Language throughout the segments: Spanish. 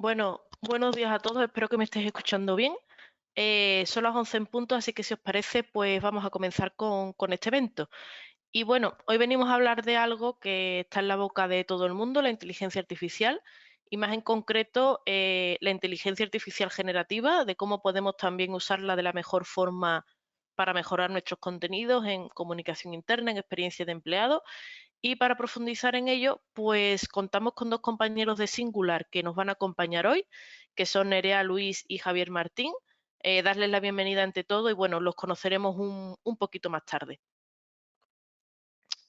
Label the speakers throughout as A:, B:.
A: Bueno, buenos días a todos, espero que me estéis escuchando bien. Son las 11 en punto, así que si os parece, pues vamos a comenzar con este evento. Y bueno, hoy venimos a hablar de algo que está en la boca de todo el mundo, la inteligencia artificial, y más en concreto la inteligencia artificial generativa, de cómo podemos también usarla de la mejor forma para mejorar nuestros contenidos en comunicación interna, en experiencia de empleado. Y para profundizar en ello, pues contamos con dos compañeros de Singular que nos van a acompañar hoy, que son Nerea Luis y Javier Martín. Darles la bienvenida ante todo y bueno, los conoceremos un poquito más tarde.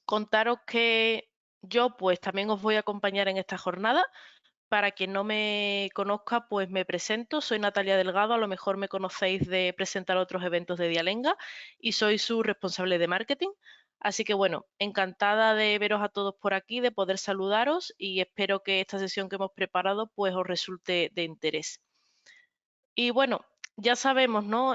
A: Contaros que yo pues también os voy a acompañar en esta jornada. Para quien no me conozca, pues me presento. Soy Natalia Delgado, a lo mejor me conocéis de presentar otros eventos de Dialenga y soy su responsable de marketing. Así que bueno, encantada de veros a todos por aquí, de poder saludaros y espero que esta sesión que hemos preparado pues os resulte de interés. Y bueno, ya sabemos, ¿no?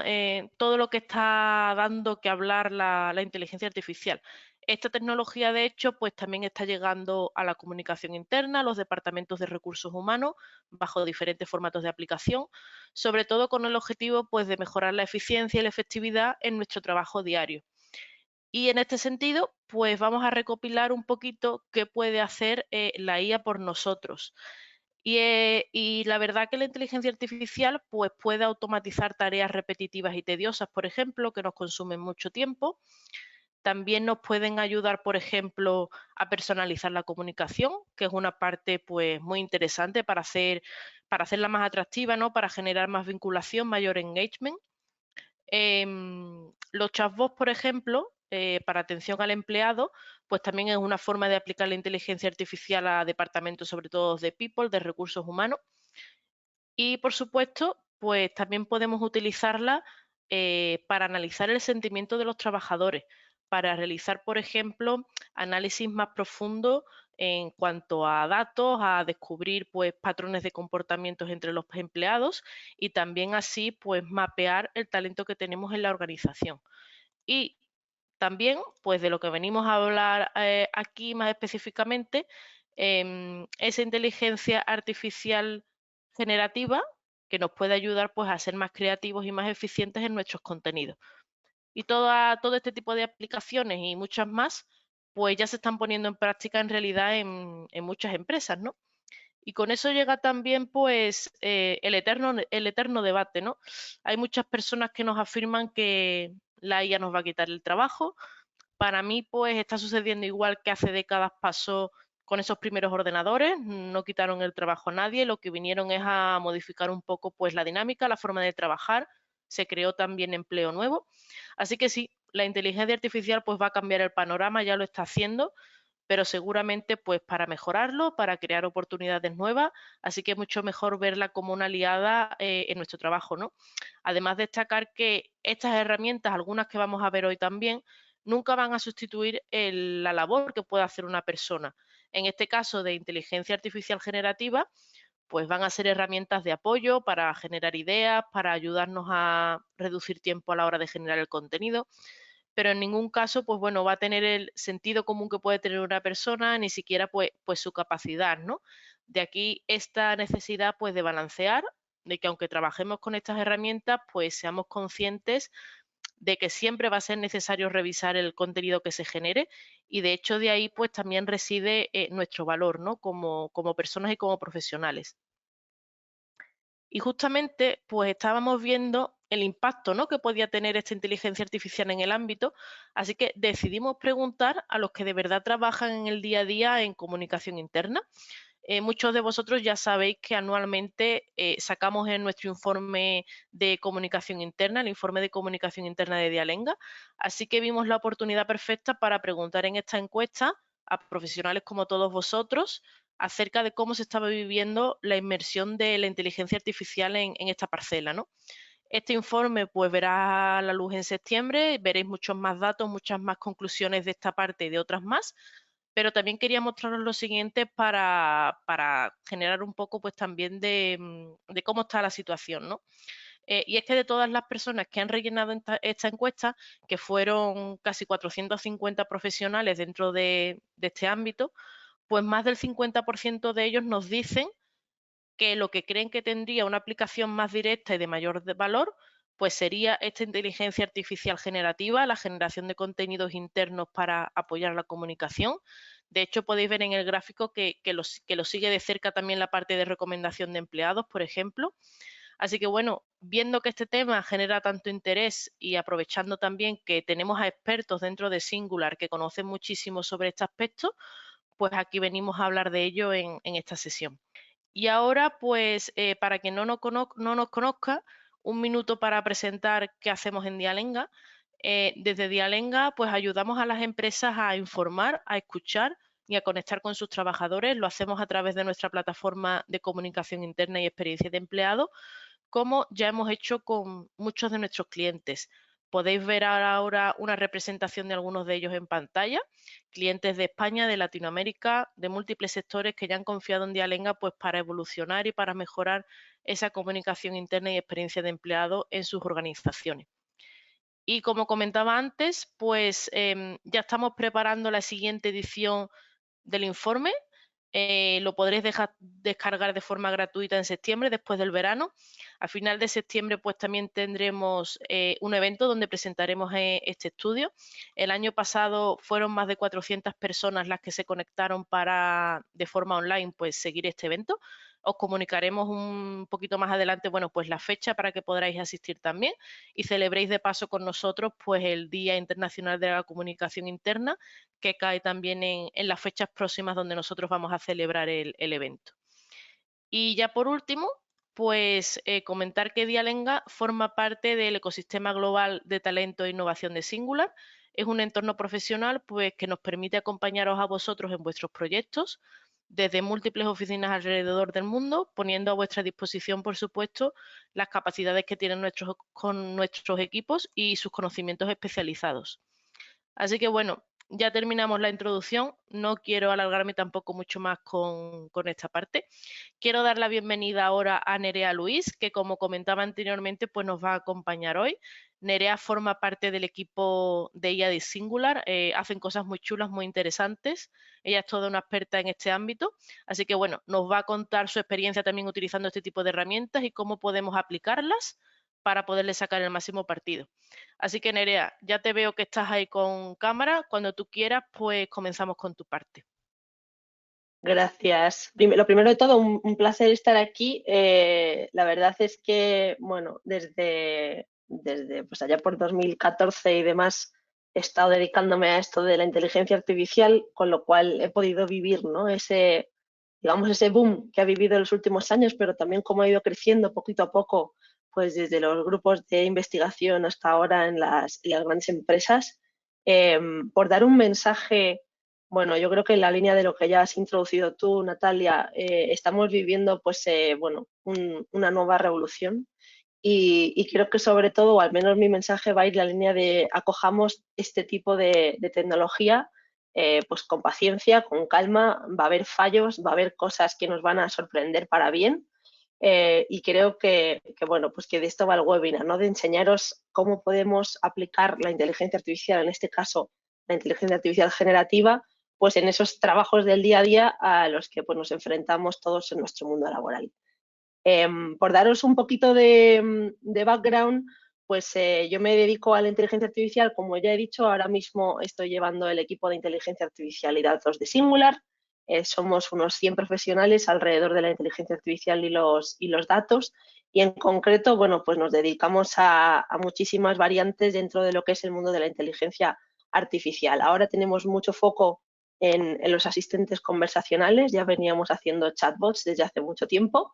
A: Todo lo que está dando que hablar la inteligencia artificial. Esta tecnología, de hecho, pues también está llegando a la comunicación interna, a los departamentos de recursos humanos, bajo diferentes formatos de aplicación, sobre todo con el objetivo, pues, de mejorar la eficiencia y la efectividad en nuestro trabajo diario. Y en este sentido, pues vamos a recopilar un poquito qué puede hacer la IA por nosotros. Y la verdad que la inteligencia artificial pues, puede automatizar tareas repetitivas y tediosas, por ejemplo, que nos consumen mucho tiempo. También nos pueden ayudar, por ejemplo, a personalizar la comunicación, que es una parte pues, muy interesante para hacerla más atractiva, ¿no? Para generar más vinculación, mayor engagement. Los chatbots, por ejemplo, para atención al empleado, pues también es una forma de aplicar la inteligencia artificial a departamentos, sobre todo de people, de recursos humanos. Y por supuesto, pues también podemos utilizarla para analizar el sentimiento de los trabajadores, para realizar, por ejemplo, análisis más profundos en cuanto a datos, a descubrir pues patrones de comportamientos entre los empleados y también así pues mapear el talento que tenemos en la organización. Y también, pues de lo que venimos a hablar aquí más específicamente, esa inteligencia artificial generativa que nos puede ayudar pues a ser más creativos y más eficientes en nuestros contenidos. Y todo este tipo de aplicaciones y muchas más, pues ya se están poniendo en práctica en realidad en muchas empresas, ¿no? Y con eso llega también pues el eterno debate, ¿no? Hay muchas personas que nos afirman que la IA nos va a quitar el trabajo. Para mí pues está sucediendo igual que hace décadas pasó con esos primeros ordenadores, no quitaron el trabajo a nadie, lo que vinieron es a modificar un poco pues la dinámica, la forma de trabajar, se creó también empleo nuevo. Así que sí, la inteligencia artificial pues va a cambiar el panorama, ya lo está haciendo, pero seguramente pues para mejorarlo, para crear oportunidades nuevas, así que es mucho mejor verla como una aliada en nuestro trabajo, ¿no? Además destacar que estas herramientas, algunas que vamos a ver hoy también, nunca van a sustituir la labor que puede hacer una persona. En este caso de inteligencia artificial generativa, pues van a ser herramientas de apoyo para generar ideas, para ayudarnos a reducir tiempo a la hora de generar el contenido, pero en ningún caso, pues bueno, va a tener el sentido común que puede tener una persona, ni siquiera pues su capacidad, ¿no? De aquí esta necesidad pues de balancear, de que aunque trabajemos con estas herramientas, pues seamos conscientes de que siempre va a ser necesario revisar el contenido que se genere y de hecho de ahí pues también reside nuestro valor, ¿no? Como personas y como profesionales. Y justamente, pues estábamos viendo el impacto, ¿no?, que podía tener esta inteligencia artificial en el ámbito, así que decidimos preguntar a los que de verdad trabajan en el día a día en comunicación interna. Muchos de vosotros ya sabéis que anualmente sacamos en nuestro informe de comunicación interna, el informe de comunicación interna de Dialenga, así que vimos la oportunidad perfecta para preguntar en esta encuesta a profesionales como todos vosotros acerca de cómo se estaba viviendo la inmersión de la inteligencia artificial en esta parcela, ¿no? Este informe pues verá la luz en septiembre, veréis muchos más datos, muchas más conclusiones de esta parte y de otras más, pero también quería mostraros lo siguiente para generar un poco pues también de cómo está la situación, ¿no? Y es que de todas las personas que han rellenado esta encuesta, que fueron casi 450 profesionales dentro de este ámbito, pues más del 50% de ellos nos dicen que lo que creen que tendría una aplicación más directa y de mayor valor, pues sería esta inteligencia artificial generativa, la generación de contenidos internos para apoyar la comunicación. De hecho, podéis ver en el gráfico que lo sigue de cerca también la parte de recomendación de empleados, por ejemplo. Así que bueno, viendo que este tema genera tanto interés y aprovechando también que tenemos a expertos dentro de Singular que conocen muchísimo sobre este aspecto, pues aquí venimos a hablar de ello en esta sesión. Y ahora, pues, para quien no nos conozca, un minuto para presentar qué hacemos en Dialenga. Desde Dialenga, pues ayudamos a las empresas a informar, a escuchar y a conectar con sus trabajadores. Lo hacemos a través de nuestra plataforma de comunicación interna y experiencia de empleado, como ya hemos hecho con muchos de nuestros clientes. Podéis ver ahora una representación de algunos de ellos en pantalla, clientes de España, de Latinoamérica, de múltiples sectores que ya han confiado en Dialenga pues, para evolucionar y para mejorar esa comunicación interna y experiencia de empleado en sus organizaciones. Y como comentaba antes, pues ya estamos preparando la siguiente edición del informe. Lo podréis descargar de forma gratuita en septiembre, después del verano. A final de septiembre, pues también tendremos un evento donde presentaremos este estudio. El año pasado fueron más de 400 personas las que se conectaron para, de forma online, pues seguir este evento. Os comunicaremos un poquito más adelante, bueno, pues la fecha para que podáis asistir también y celebréis de paso con nosotros, pues el Día Internacional de la Comunicación Interna, que cae también en las fechas próximas donde nosotros vamos a celebrar el evento. Y ya por último, pues comentar que Dialenga forma parte del ecosistema global de talento e innovación de Singular. Es un entorno profesional pues, que nos permite acompañaros a vosotros en vuestros proyectos desde múltiples oficinas alrededor del mundo, poniendo a vuestra disposición, por supuesto, las capacidades que tienen con nuestros equipos y sus conocimientos especializados. Así que bueno, ya terminamos la introducción. No quiero alargarme tampoco mucho más con esta parte. Quiero dar la bienvenida ahora a Nerea Luis, que como comentaba anteriormente, pues nos va a acompañar hoy. Nerea forma parte del equipo de IA de Singular, hacen cosas muy chulas, muy interesantes. Ella es toda una experta en este ámbito, así que bueno, nos va a contar su experiencia también utilizando este tipo de herramientas y cómo podemos aplicarlas para poderle sacar el máximo partido. Así que Nerea, ya te veo que estás ahí con cámara. Cuando tú quieras, pues comenzamos con tu parte.
B: Gracias. Lo primero de todo, un placer estar aquí. La verdad es que, bueno, desde pues allá por 2014 y demás, he estado dedicándome a esto de la inteligencia artificial, con lo cual he podido vivir, ¿no? Digamos, ese boom que ha vivido en los últimos años, pero también cómo ha ido creciendo poquito a poco, pues desde los grupos de investigación hasta ahora en las grandes empresas. Por dar un mensaje. Bueno, yo creo que en la línea de lo que ya has introducido tú, Natalia, estamos viviendo pues, una nueva revolución y creo que sobre todo, o al menos mi mensaje va a ir en la línea de acojamos este tipo de tecnología pues con paciencia, con calma, va a haber fallos, va a haber cosas que nos van a sorprender para bien y creo bueno, pues que de esto va el webinar, ¿no? De enseñaros cómo podemos aplicar la inteligencia artificial, en este caso la inteligencia artificial generativa, pues en esos trabajos del día a día a los que pues, nos enfrentamos todos en nuestro mundo laboral. Por daros un poquito de background, pues yo me dedico a la inteligencia artificial, como ya he dicho, ahora mismo estoy llevando el equipo de inteligencia artificial y datos de Singular. Somos unos 100 profesionales alrededor de la inteligencia artificial y los datos. Y en concreto, bueno, pues nos dedicamos a muchísimas variantes dentro de lo que es el mundo de la inteligencia artificial. Ahora tenemos mucho foco en los asistentes conversacionales, ya veníamos haciendo chatbots desde hace mucho tiempo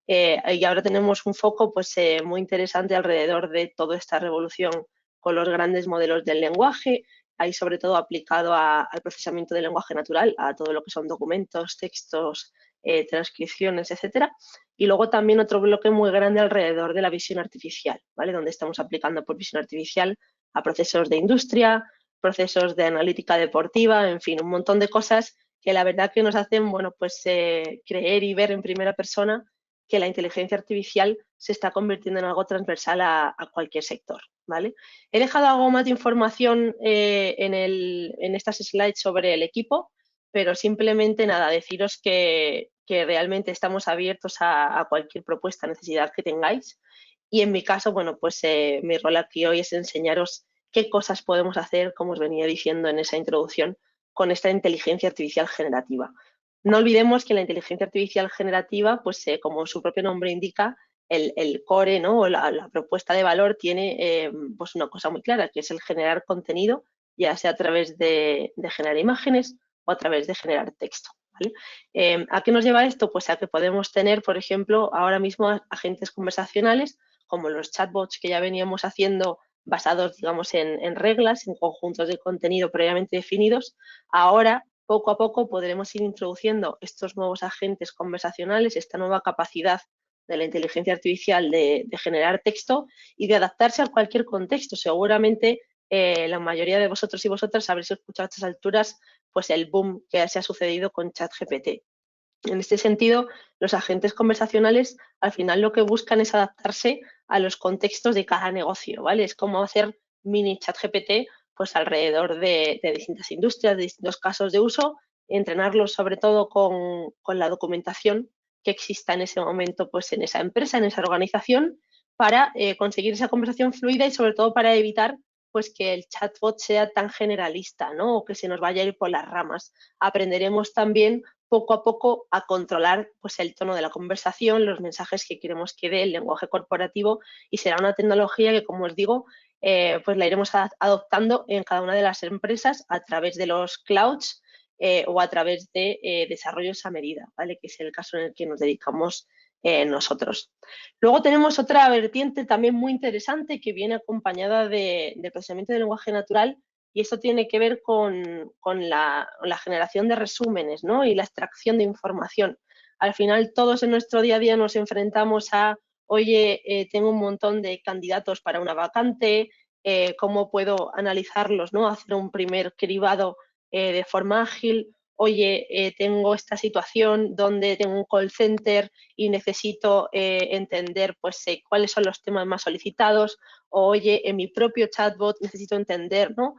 B: y ahora tenemos un foco pues, muy interesante alrededor de toda esta revolución con los grandes modelos del lenguaje, ahí sobre todo aplicado al procesamiento del lenguaje natural, a todo lo que son documentos, textos, transcripciones, etcétera. Y luego también otro bloque muy grande alrededor de la visión artificial, ¿vale? Donde estamos aplicando por visión artificial a procesos de industria, procesos de analítica deportiva, en fin, un montón de cosas que la verdad que nos hacen, bueno, pues creer y ver en primera persona que la inteligencia artificial se está convirtiendo en algo transversal a cualquier sector, ¿vale? He dejado algo más de información en estas slides sobre el equipo. pero simplemente nada, deciros que realmente estamos abiertos a cualquier propuesta, necesidad que tengáis. Y en mi caso, bueno, pues mi rol aquí hoy es enseñaros qué cosas podemos hacer, como os venía diciendo en esa introducción, con esta inteligencia artificial generativa. No olvidemos que la inteligencia artificial generativa, pues como su propio nombre indica, el core, ¿no? O la propuesta de valor tiene pues una cosa muy clara, que es el generar contenido, ya sea a través de generar imágenes o a través de generar texto. ¿Vale? ¿A qué nos lleva esto? Pues a que podemos tener, por ejemplo, ahora mismo agentes conversacionales como los chatbots que ya veníamos haciendo basados, digamos, en reglas, en conjuntos de contenido previamente definidos. Ahora, poco a poco, podremos ir introduciendo estos nuevos agentes conversacionales, esta nueva capacidad de la inteligencia artificial de generar texto y de adaptarse a cualquier contexto. Seguramente la mayoría de vosotros y vosotras habréis escuchado a estas alturas pues el boom que se ha sucedido con ChatGPT. En este sentido, los agentes conversacionales al final lo que buscan es adaptarse a los contextos de cada negocio, ¿vale? Es como hacer mini ChatGPT pues alrededor de distintas industrias, de distintos casos de uso, entrenarlos sobre todo con la documentación que exista en ese momento pues en esa empresa, en esa organización, para conseguir esa conversación fluida y sobre todo para evitar pues que el chatbot sea tan generalista, ¿no? O que se nos vaya a ir por las ramas. Aprenderemos también poco a poco a controlar pues, el tono de la conversación, los mensajes que queremos que dé, el lenguaje corporativo, y será una tecnología que, como os digo, pues la iremos adoptando en cada una de las empresas a través de los clouds o a través de desarrollos a medida, ¿vale? Que es el caso en el que nos dedicamos nosotros. Luego tenemos otra vertiente también muy interesante que viene acompañada del procesamiento de lenguaje natural, y esto tiene que ver con la generación de resúmenes, ¿no? Y la extracción de información. Al final, todos en nuestro día a día nos enfrentamos a, oye, tengo un montón de candidatos para una vacante, ¿cómo puedo analizarlos, ¿no? Hacer un primer cribado de forma ágil. Oye, tengo esta situación donde tengo un call center y necesito entender pues, cuáles son los temas más solicitados. O, oye, en mi propio chatbot necesito entender, ¿no?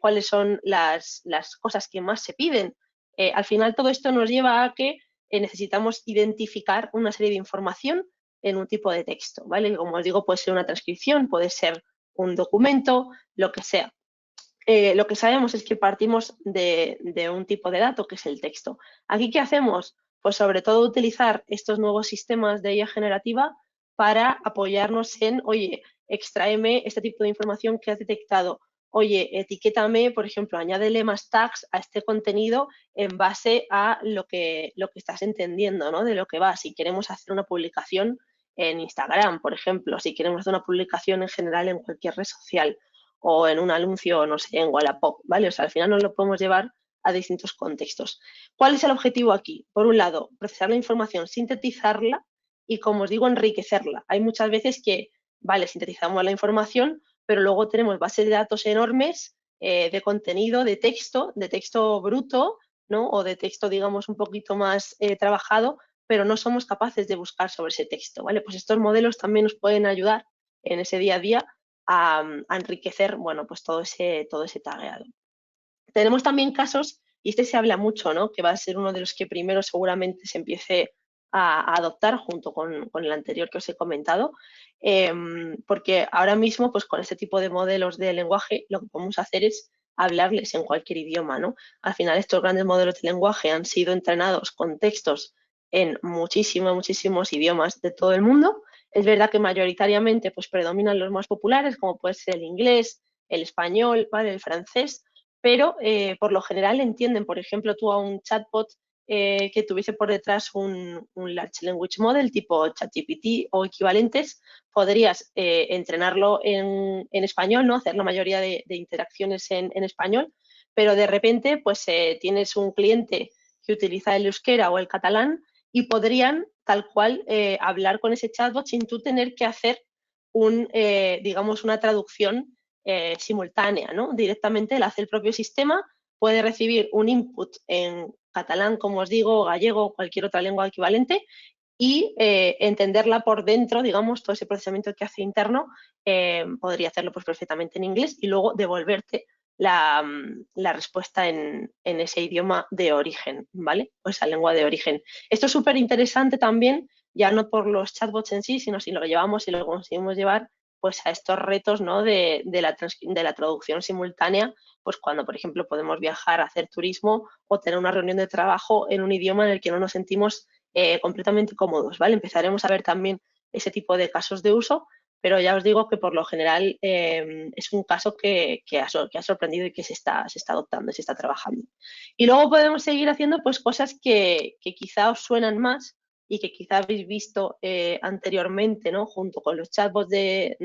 B: Cuáles son las cosas que más se piden. Al final todo esto nos lleva a que necesitamos identificar una serie de información en un tipo de texto, ¿vale? Como os digo, puede ser una transcripción, puede ser un documento, lo que sea. Lo que sabemos es que partimos de un tipo de dato, que es el texto. ¿Aquí qué hacemos? Pues sobre todo utilizar estos nuevos sistemas de IA generativa para apoyarnos en, oye, extráeme este tipo de información que has detectado. Oye, etiquétame, por ejemplo, añádele más tags a este contenido en base a lo que estás entendiendo, ¿no? De lo que va. Si queremos hacer una publicación en Instagram, por ejemplo, si queremos hacer una publicación en general en cualquier red social, o en un anuncio, no sé, en Wallapop, ¿vale? O sea, al final nos lo podemos llevar a distintos contextos. ¿Cuál es el objetivo aquí? Por un lado, procesar la información, sintetizarla y, como os digo, enriquecerla. Hay muchas veces que, vale, sintetizamos la información, pero luego tenemos bases de datos enormes de contenido, de texto bruto, ¿no? O de texto, digamos, un poquito más trabajado, pero no somos capaces de buscar sobre ese texto, ¿vale? Pues estos modelos también nos pueden ayudar en ese día a día a enriquecer, bueno, pues todo ese tagueado. Tenemos también casos, y este se habla mucho, ¿no? Que va a ser uno de los que primero seguramente se empiece a adoptar junto con el anterior que os he comentado, porque ahora mismo, pues con este tipo de modelos de lenguaje, lo que podemos hacer es hablarles en cualquier idioma, ¿no? Al final, estos grandes modelos de lenguaje han sido entrenados con textos en muchísimos idiomas de todo el mundo. Es verdad que mayoritariamente pues, predominan los más populares, como puede ser el inglés, el español, ¿vale? El francés, pero por lo general entienden, por ejemplo, tú a un chatbot que tuviese por detrás un Large Language Model tipo ChatGPT o equivalentes, podrías entrenarlo en español, ¿no? Hacer la mayoría de interacciones en español, pero de repente pues tienes un cliente que utiliza el euskera o el catalán y podrían tal cual hablar con ese chatbot sin tú tener que hacer digamos, una traducción simultánea, ¿no? Directamente la hace el propio sistema, puede recibir un input en catalán, como os digo, gallego o cualquier otra lengua equivalente y entenderla por dentro, digamos, todo ese procesamiento que hace interno, podría hacerlo pues perfectamente en inglés y luego devolverte la respuesta en ese idioma de origen, ¿vale? O esa lengua de origen. Esto es súper interesante también, ya no por los chatbots en sí, sino si lo llevamos y lo conseguimos llevar pues a estos retos, ¿no? de la traducción simultánea, pues cuando, por ejemplo, podemos viajar a hacer turismo o tener una reunión de trabajo en un idioma en el que no nos sentimos completamente cómodos, ¿vale? Empezaremos a ver también ese tipo de casos de uso, pero ya os digo que por lo general es un caso que ha sorprendido y que se está adoptando, se está trabajando. Y luego podemos seguir haciendo pues cosas que quizá os suenan más y que quizá habéis visto anteriormente, ¿no? Junto con los chatbots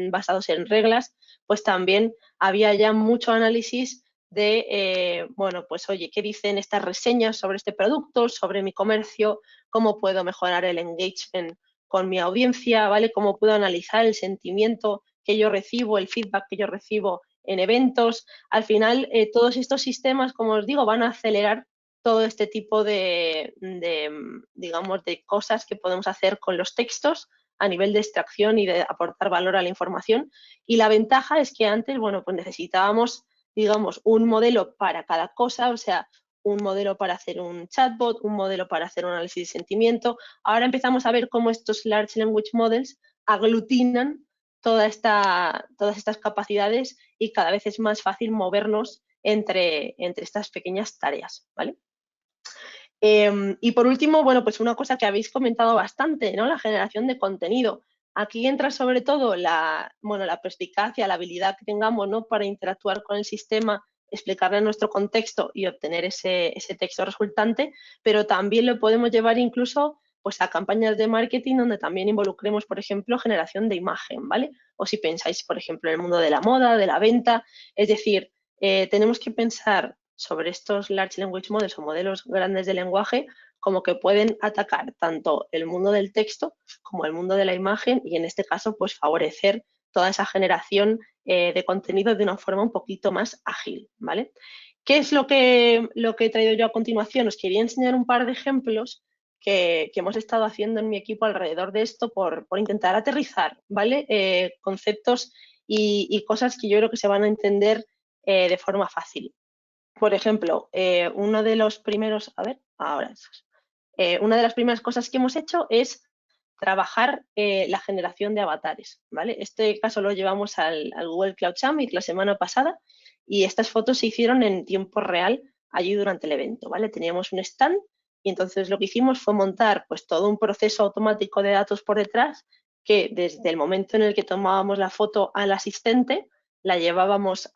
B: basados en reglas, pues también había ya mucho análisis de, bueno, pues oye, ¿qué dicen estas reseñas sobre este producto, sobre mi comercio? ¿Cómo puedo mejorar el engagement con mi audiencia? ¿Vale? ¿Cómo puedo analizar el sentimiento que yo recibo, el feedback que yo recibo en eventos? Al final, todos estos sistemas, como os digo, van a acelerar todo este tipo digamos, de cosas que podemos hacer con los textos a nivel de extracción y de aportar valor a la información. Y la ventaja es que antes, bueno, pues necesitábamos, digamos, un modelo para cada cosa, o sea, un modelo para hacer un chatbot, un modelo para hacer un análisis de sentimiento. Ahora empezamos a ver cómo estos Large Language Models aglutinan todas estas capacidades y cada vez es más fácil movernos entre estas pequeñas tareas, ¿vale? Y por último, bueno, pues una cosa que habéis comentado bastante, ¿no? La generación de contenido. Aquí entra sobre todo bueno, la perspicacia, la habilidad que tengamos, ¿no? Para interactuar con el sistema, explicarle nuestro contexto y obtener ese texto resultante, pero también lo podemos llevar incluso pues, a campañas de marketing donde también involucremos, por ejemplo, generación de imagen, ¿vale? O si pensáis, por ejemplo, en el mundo de la moda, de la venta, es decir, tenemos que pensar sobre estos Large Language Models o modelos grandes de lenguaje como que pueden atacar tanto el mundo del texto como el mundo de la imagen y en este caso pues favorecer toda esa generación de contenido de una forma un poquito más ágil, ¿vale? ¿Qué es lo que he traído yo a continuación? Os quería enseñar un par de ejemplos que hemos estado haciendo en mi equipo alrededor de esto por intentar aterrizar, ¿vale? Conceptos y cosas que yo creo que se van a entender de forma fácil. Por ejemplo, uno de los primeros, a ver, ahora una de las primeras cosas que hemos hecho es trabajar la generación de avatares, ¿vale? Este caso lo llevamos al Google Cloud Summit la semana pasada y estas fotos se hicieron en tiempo real allí durante el evento, ¿vale? Teníamos un stand y entonces lo que hicimos fue montar pues todo un proceso automático de datos por detrás que desde el momento en el que tomábamos la foto al asistente la llevábamos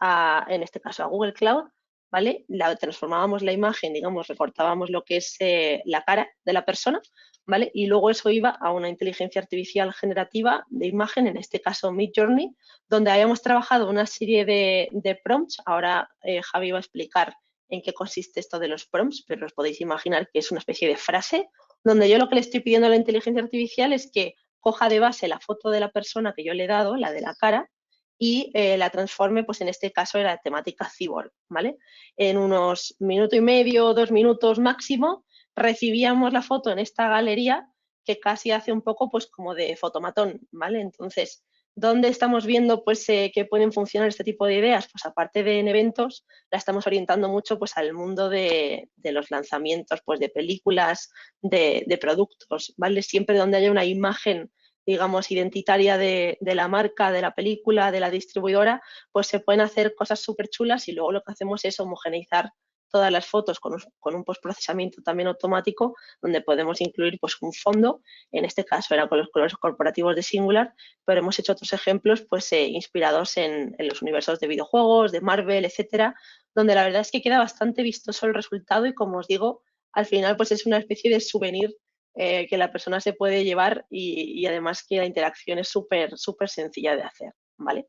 B: en este caso a Google Cloud, ¿vale? Transformábamos la imagen, digamos, recortábamos lo que es la cara de la persona, ¿vale? Y luego eso iba a una inteligencia artificial generativa de imagen, en este caso Midjourney, donde habíamos trabajado una serie de prompts. Ahora Javi va a explicar en qué consiste esto de los prompts, pero os podéis imaginar que es una especie de frase donde yo lo que le estoy pidiendo a la inteligencia artificial es que coja de base la foto de la persona que yo le he dado, la de la cara, y la transforme, pues en este caso era temática cyborg, ¿vale? En unos minuto y medio, 2 minutos máximo, recibíamos la foto en esta galería que casi hace un poco pues como de fotomatón, ¿vale? Entonces, ¿dónde estamos viendo pues que pueden funcionar este tipo de ideas? Pues aparte de en eventos, la estamos orientando mucho pues al mundo de los lanzamientos pues de películas, de productos, ¿vale? Siempre donde haya una imagen digamos, identitaria de la marca, de la película, de la distribuidora, pues se pueden hacer cosas súper chulas y luego lo que hacemos es homogeneizar todas las fotos con un postprocesamiento también automático, donde podemos incluir pues, un fondo, en este caso era con los colores corporativos de Singular, pero hemos hecho otros ejemplos pues, inspirados en los universos de videojuegos, de Marvel, etcétera, donde la verdad es que queda bastante vistoso el resultado y como os digo, al final pues es una especie de souvenir que la persona se puede llevar y además que la interacción es súper sencilla de hacer, ¿vale?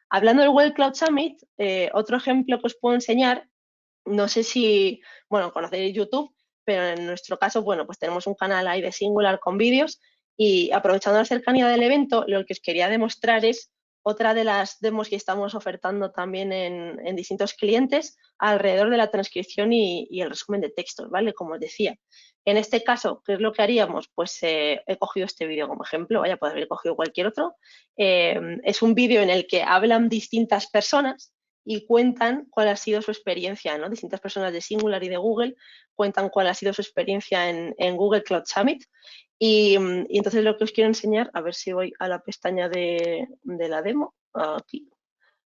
B: Hablando del Google Cloud Summit, otro ejemplo que os puedo enseñar, no sé si, bueno, conocéis YouTube, pero en nuestro caso, bueno, pues tenemos un canal ahí de Singular con vídeos y aprovechando la cercanía del evento, lo que os quería demostrar es otra de las demos que estamos ofertando también en distintos clientes alrededor de la transcripción y el resumen de textos, ¿vale? Como os decía. En este caso, ¿qué es lo que haríamos? Pues he cogido este vídeo como ejemplo, vaya, puede haber cogido cualquier otro. Es un vídeo en el que hablan distintas personas y cuentan cuál ha sido su experiencia, ¿no? Distintas personas de Singular y de Google cuentan cuál ha sido su experiencia en Google Cloud Summit. Y entonces lo que os quiero enseñar, a ver si voy a la pestaña de la demo, aquí,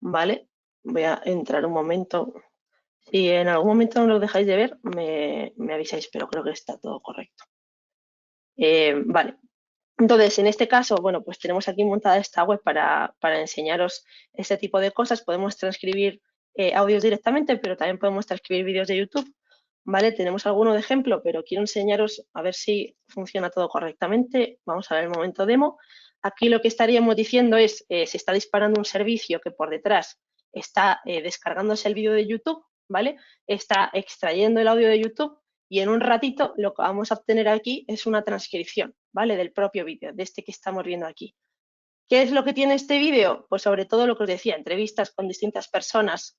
B: ¿vale? Voy a entrar un momento. Si en algún momento no lo dejáis de ver, me avisáis, pero creo que está todo correcto. Vale. Entonces, en este caso, bueno, pues tenemos aquí montada esta web para enseñaros este tipo de cosas. Podemos transcribir audios directamente, pero también podemos transcribir vídeos de YouTube. ¿Vale? Tenemos alguno de ejemplo, pero quiero enseñaros a ver si funciona todo correctamente. Vamos a ver el momento demo. Aquí lo que estaríamos diciendo es, se está disparando un servicio que por detrás está descargándose el vídeo de YouTube, ¿vale? Está extrayendo el audio de YouTube y en un ratito lo que vamos a obtener aquí es una transcripción, ¿vale? Del propio vídeo, de este que estamos viendo aquí. ¿Qué es lo que tiene este vídeo? Pues sobre todo lo que os decía, entrevistas con distintas personas.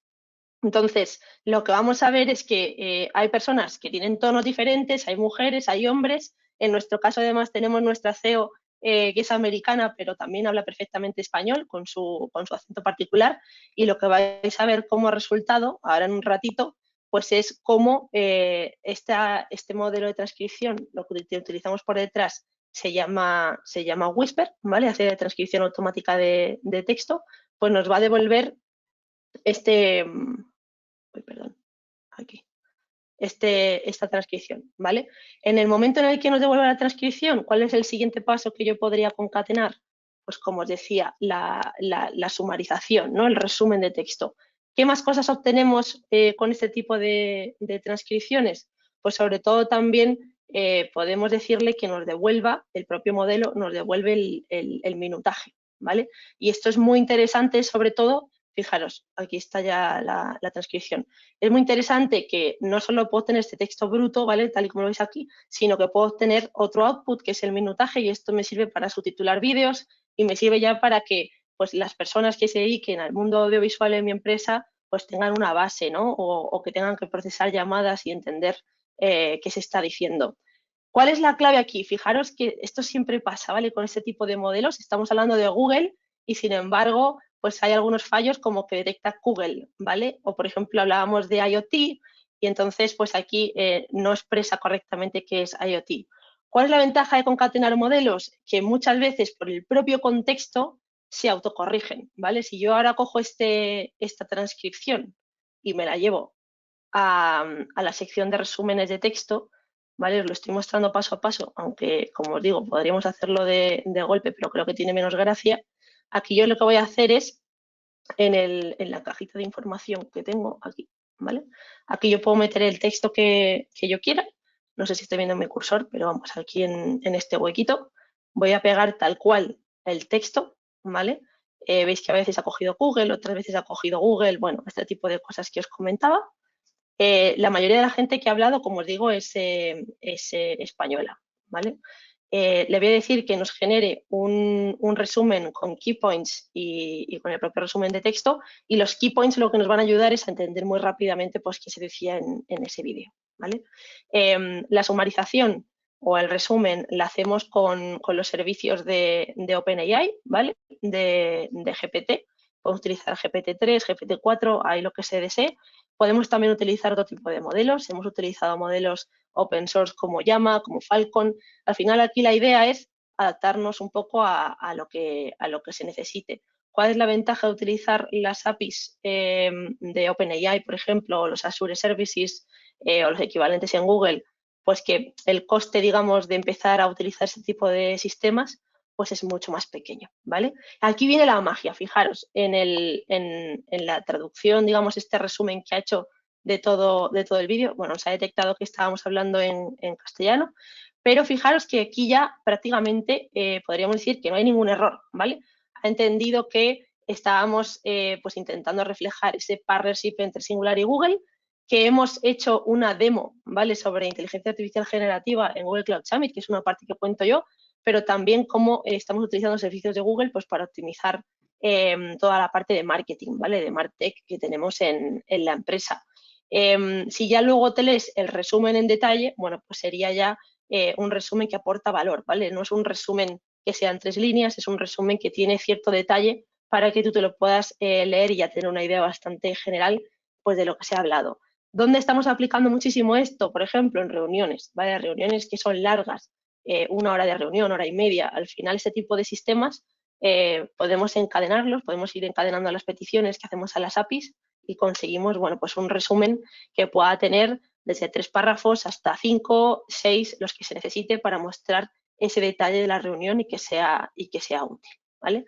B: Entonces, lo que vamos a ver es que hay personas que tienen tonos diferentes, hay mujeres, hay hombres. En nuestro caso, además, tenemos nuestra CEO, que es americana, pero también habla perfectamente español con su acento particular. Y lo que vais a ver como resultado, ahora en un ratito, pues es cómo este modelo de transcripción, lo que utilizamos por detrás, se llama Whisper, ¿vale? Hace de transcripción automática de texto, pues nos va a devolver perdón, aquí, esta transcripción, ¿vale? En el momento en el que nos devuelva la transcripción, ¿cuál es el siguiente paso que yo podría concatenar? Pues como os decía, la sumarización, ¿no? El resumen de texto. ¿Qué más cosas obtenemos con este tipo de transcripciones? Pues sobre todo también podemos decirle que nos devuelva, el propio modelo nos devuelve el minutaje, ¿vale? Y esto es muy interesante, sobre todo, fijaros, aquí está ya la transcripción. Es muy interesante que no solo puedo tener este texto bruto, ¿vale? Tal y como lo veis aquí, sino que puedo tener otro output, que es el minutaje, y esto me sirve para subtitular vídeos y me sirve ya para que pues, las personas que se dediquen al mundo audiovisual en mi empresa pues tengan una base, ¿no? O que tengan que procesar llamadas y entender qué se está diciendo. ¿Cuál es la clave aquí? Fijaros que esto siempre pasa, ¿vale? Con este tipo de modelos. Estamos hablando de Google y, sin embargo, pues hay algunos fallos como que detecta Google, ¿vale? O, por ejemplo, hablábamos de IoT y entonces, pues aquí no expresa correctamente qué es IoT. ¿Cuál es la ventaja de concatenar modelos? Que muchas veces, por el propio contexto, se autocorrigen, ¿vale? Si yo ahora cojo esta transcripción y me la llevo a la sección de resúmenes de texto, ¿vale? Os lo estoy mostrando paso a paso, aunque, como os digo, podríamos hacerlo de golpe, pero creo que tiene menos gracia. Aquí yo lo que voy a hacer es, en la cajita de información que tengo aquí, ¿vale? Aquí yo puedo meter el texto que yo quiera. No sé si estoy viendo mi cursor, pero vamos, aquí en este huequito voy a pegar tal cual el texto, ¿vale? Veis que a veces ha cogido Google, otras veces ha cogido Google, bueno, este tipo de cosas que os comentaba. La mayoría de la gente que ha hablado, como os digo, es española, ¿vale? Le voy a decir que nos genere un resumen con key points y con el propio resumen de texto, y los key points lo que nos van a ayudar es a entender muy rápidamente pues, qué se decía en ese vídeo, ¿vale? La sumarización o el resumen la hacemos con los servicios de OpenAI, ¿vale? De GPT. Podemos utilizar GPT-3, GPT-4, ahí lo que se desee. Podemos también utilizar otro tipo de modelos. Hemos utilizado modelos open source como Llama, como Falcon. Al final aquí la idea es adaptarnos un poco a lo que se necesite. ¿Cuál es la ventaja de utilizar las APIs de OpenAI, por ejemplo, o los Azure Services o los equivalentes en Google? Pues que el coste, digamos, de empezar a utilizar este tipo de sistemas pues es mucho más pequeño, ¿vale? Aquí viene la magia, fijaros, en la traducción, digamos, este resumen que ha hecho de todo el vídeo, bueno, se ha detectado que estábamos hablando en castellano, pero fijaros que aquí ya prácticamente podríamos decir que no hay ningún error, ¿vale? Ha entendido que estábamos pues intentando reflejar ese partnership entre Singular y Google, que hemos hecho una demo, ¿vale? Sobre inteligencia artificial generativa en Google Cloud Summit, que es una parte que cuento yo, pero también cómo estamos utilizando servicios de Google pues, para optimizar toda la parte de marketing, ¿vale? De MarTech que tenemos en la empresa. Si ya luego te lees el resumen en detalle, bueno, pues sería ya un resumen que aporta valor, ¿vale? No es un resumen que sea en 3 líneas, es un resumen que tiene cierto detalle para que tú te lo puedas leer y ya tener una idea bastante general pues, de lo que se ha hablado. ¿Dónde estamos aplicando muchísimo esto? Por ejemplo, en reuniones, ¿vale? Reuniones que son largas, 1 hora de reunión, 1 hora y media. Al final, ese tipo de sistemas podemos encadenarlos, podemos ir encadenando las peticiones que hacemos a las APIs y conseguimos, bueno, pues un resumen que pueda tener desde 3 párrafos hasta 5, 6, los que se necesite para mostrar ese detalle de la reunión y que sea útil, ¿vale?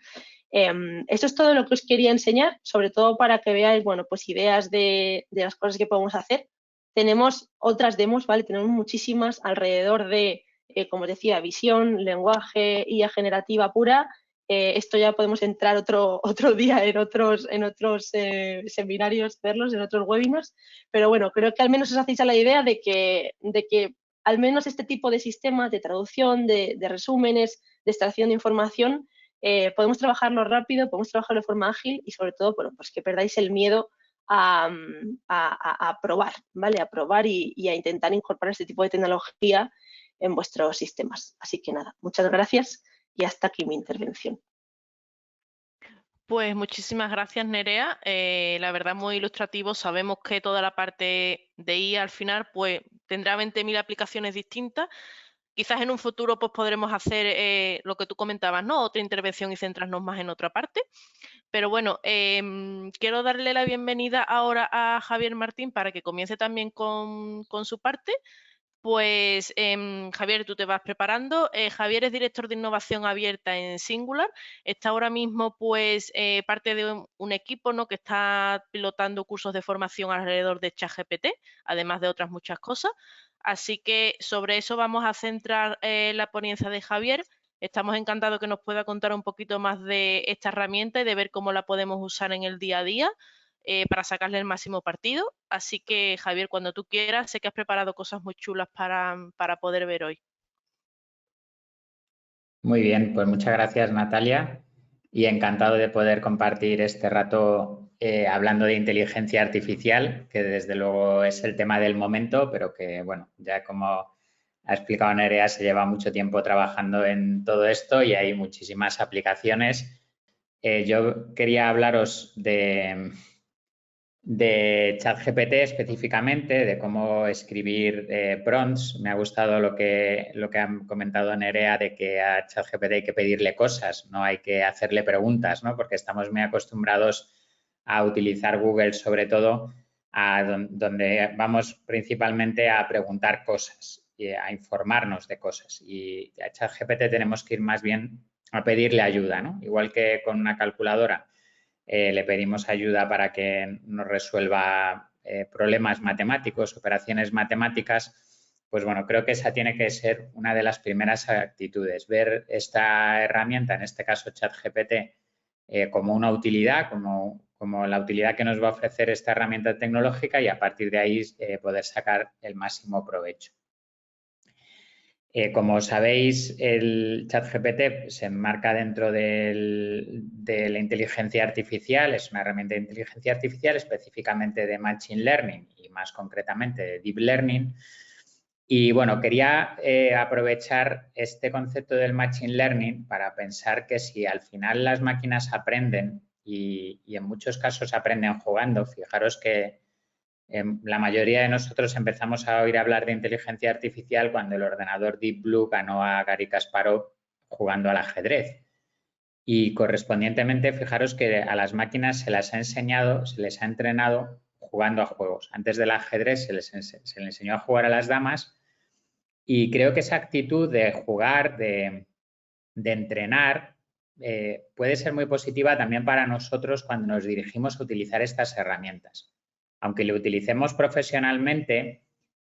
B: Esto es todo lo que os quería enseñar, sobre todo para que veáis, bueno, pues ideas de las cosas que podemos hacer. Tenemos otras demos, ¿vale? Tenemos muchísimas alrededor de, como os decía, visión, lenguaje, IA generativa pura. Esto ya podemos entrar otro día en otros seminarios, verlos, en otros webinars, pero bueno, creo que al menos os hacéis a la idea de que al menos este tipo de sistemas de traducción, de resúmenes, de extracción de información, podemos trabajarlo rápido, podemos trabajarlo de forma ágil y sobre todo, bueno, pues que perdáis el miedo a probar, ¿vale? A probar y a intentar incorporar este tipo de tecnología en vuestros sistemas. Así que nada, muchas gracias y hasta aquí mi intervención.
A: Pues muchísimas gracias, Nerea. La verdad, muy ilustrativo. Sabemos que toda la parte de IA al final pues tendrá 20.000 aplicaciones distintas. Quizás en un futuro pues podremos hacer lo que tú comentabas, ¿no? Otra intervención y centrarnos más en otra parte. Pero bueno, quiero darle la bienvenida ahora a Javier Martín para que comience también con su parte. Pues Javier, tú te vas preparando. Javier es director de innovación abierta en Singular. Está ahora mismo pues parte de un equipo, ¿no? Que está pilotando cursos de formación alrededor de ChatGPT, además de otras muchas cosas. Así que sobre eso vamos a centrar la ponencia de Javier. Estamos encantados que nos pueda contar un poquito más de esta herramienta y de ver cómo la podemos usar en el día a día. Para sacarle el máximo partido. Así que, Javier, cuando tú quieras, sé que has preparado cosas muy chulas para poder ver hoy.
C: Muy bien, pues muchas gracias, Natalia, y encantado de poder compartir este rato hablando de inteligencia artificial, que desde luego es el tema del momento, pero que, bueno, ya como ha explicado Nerea, se lleva mucho tiempo trabajando en todo esto y hay muchísimas aplicaciones. Yo quería hablaros de ChatGPT específicamente, de cómo escribir prompts. Me ha gustado lo que han comentado Nerea de que a ChatGPT hay que pedirle cosas, no hay que hacerle preguntas, ¿no? Porque estamos muy acostumbrados a utilizar Google, sobre todo, donde vamos principalmente a preguntar cosas y a informarnos de cosas. Y a ChatGPT tenemos que ir más bien a pedirle ayuda, ¿no? Igual que con una calculadora. Le pedimos ayuda para que nos resuelva problemas matemáticos, operaciones matemáticas, pues bueno, creo que esa tiene que ser una de las primeras actitudes, ver esta herramienta, en este caso ChatGPT, como una utilidad, como la utilidad que nos va a ofrecer esta herramienta tecnológica y a partir de ahí poder sacar el máximo provecho. Como sabéis, el ChatGPT se enmarca dentro de la inteligencia artificial, es una herramienta de inteligencia artificial, específicamente de Machine Learning y más concretamente de Deep Learning. Y bueno, quería aprovechar este concepto del Machine Learning para pensar que si al final las máquinas aprenden y en muchos casos aprenden jugando, fijaros que la mayoría de nosotros empezamos a oír hablar de inteligencia artificial cuando el ordenador Deep Blue ganó a Garry Kasparov jugando al ajedrez. Y correspondientemente, fijaros que a las máquinas se las ha enseñado, se les ha entrenado jugando a juegos. Antes del ajedrez se les enseñó a jugar a las damas y creo que esa actitud de jugar, de entrenar, puede ser muy positiva también para nosotros cuando nos dirigimos a utilizar estas herramientas. Aunque lo utilicemos profesionalmente,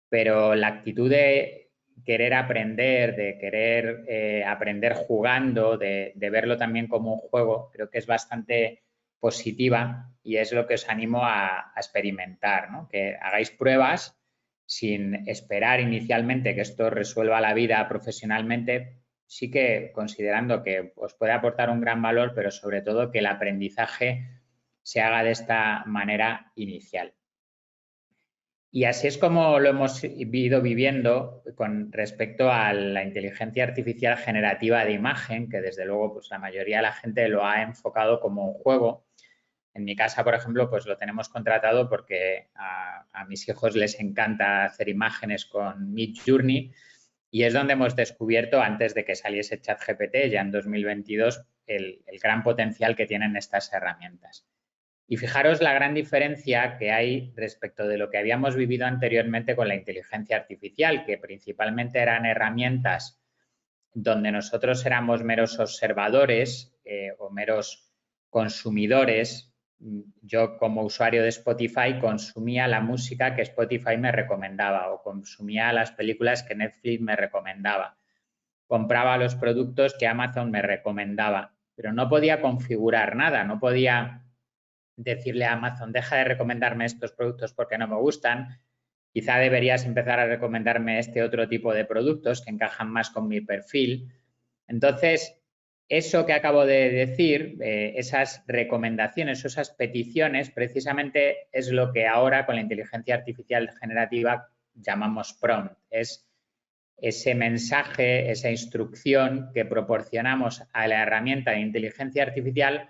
C: pero la actitud de querer aprender, de querer aprender jugando, de verlo también como un juego, creo que es bastante positiva y es lo que os animo a experimentar, ¿no? Que hagáis pruebas sin esperar inicialmente que esto resuelva la vida profesionalmente, sí que considerando que os puede aportar un gran valor, pero sobre todo que el aprendizaje se haga de esta manera inicial. Y así es como lo hemos ido viviendo con respecto a la inteligencia artificial generativa de imagen, que desde luego pues, la mayoría de la gente lo ha enfocado como un juego. En mi casa, por ejemplo, pues lo tenemos contratado porque a mis hijos les encanta hacer imágenes con Midjourney y es donde hemos descubierto, antes de que saliese ChatGPT, ya en 2022, el gran potencial que tienen estas herramientas. Y fijaros la gran diferencia que hay respecto de lo que habíamos vivido anteriormente con la inteligencia artificial, que principalmente eran herramientas donde nosotros éramos meros observadores o meros consumidores. Yo como usuario de Spotify consumía la música que Spotify me recomendaba o consumía las películas que Netflix me recomendaba. Compraba los productos que Amazon me recomendaba, pero no podía configurar nada, no podía decirle a Amazon, deja de recomendarme estos productos porque no me gustan, quizá deberías empezar a recomendarme este otro tipo de productos que encajan más con mi perfil. Entonces, eso que acabo de decir, esas recomendaciones, esas peticiones, precisamente es lo que ahora con la inteligencia artificial generativa llamamos prompt. Es ese mensaje, esa instrucción que proporcionamos a la herramienta de inteligencia artificial